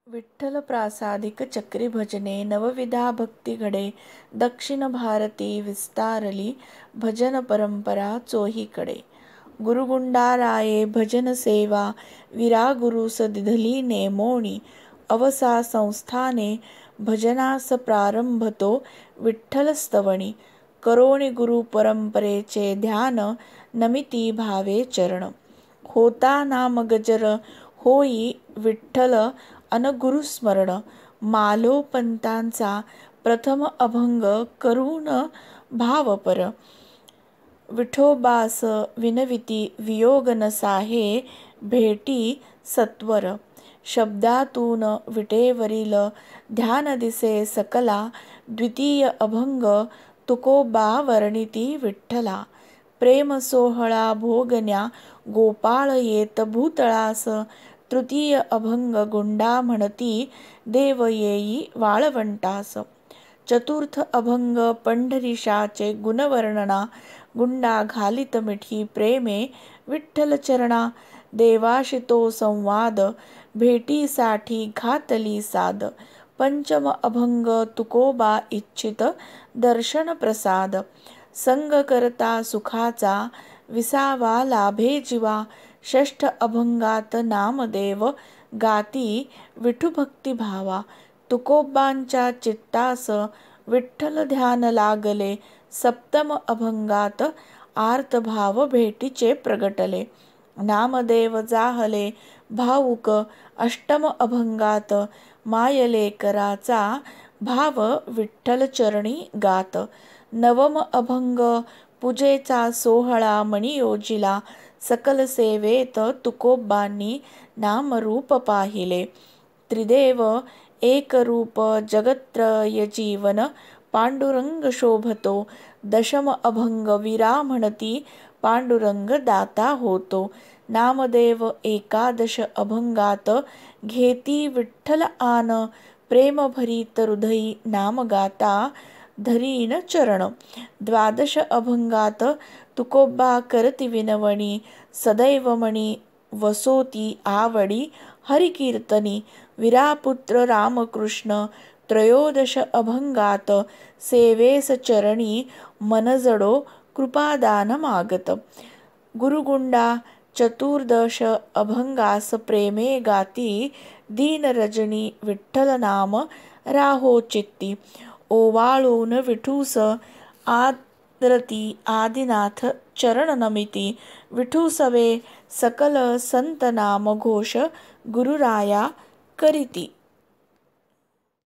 विठ्ठल प्रासादिक चक्री भजने नवविधा भक्ती घडे. दक्षिण भारती विस्तारली भजन परंपरा चोहीकडे. गुरुगुंडाराये भजन सेवा विरा गुरुस दिधली नेमोणी. अवसा संस्थाने भजनास प्रारंभतो विठ्ठल स्तवणी. करोणी गुरु परंपरेचे ध्यान नमिती भावे चरण. होता नाम गजर होई विठ्ठल अन गुरुस्मरण. मालोपंतांचा प्रथम अभंग करून भावपर. विठोबास विनविती वियोग नसाहे भेटी सत्वर. शब्दातून विटेवरील ध्यान दिसे सकला. द्वितीय अभंग तुकोबा वर्णिती विठ्ठला. प्रेम सोहळा भोगण्या गोपाळ येत भूतळास. तृतीय अभंग गुंडा म्हणती देव येई वाळवंटास. चतुर्थ अभंग पंढरीशाचे गुणवर्णना. गुंडा घालित मिठी प्रेमे विठ्ठल चरणा. देवाशी तो संवाद भेटीसाठी घातली साद. पंचम अभंग तुकोबा इच्छित दर्शन प्रसाद. संग करता सुखाचा विसावा लाभे जीवा. षष्ठ अभंगात नामदेव गाती विठुभक्ती भावा. तुकोबांच्या चित्तास विठ्ठल ध्यान लागले. सप्तम अभंगात आर्तभाव भेटीचे प्रगटले. नामदेव जाहले भाऊक. अष्टम अभंगात मायलेकराचा भाव विठ्ठल चरणी गात. नवम अभंग पूजेचा सोहळा मणी योजिला. सकल सेवेत तुकोबांनी नामरूप पाहिले. त्रिदेव एक रूप जगत्रय जीवन पांडुरंग शोभतो. दशम अभंग विरा म्हणती पांडुरंग दाता होतो. नामदेव एकादश अभंगात घेती विठ्ठल आन. प्रेम भरीत हृदयी नाम गाता धरीन चरण. द्वादश अभंगात तुकोबा करती विनवणी. सदैव मणी वसोती आवडी हरिकीर्तनी. विरापुत्र रामकृष्ण. त्रयोदश अभंगात सेवेस चरणी मनजडो कृपादान मागत. गुरुगुंडा चतुर्दश अभंगास प्रेमे गाती दीनरजनी विठ्ठल नाम राहो चित्ती. ओवाळून विठूस आदरती आदिनाथ चरण नमिती. विठूसवे सकल संत नाम घोष गुरुराया करीती.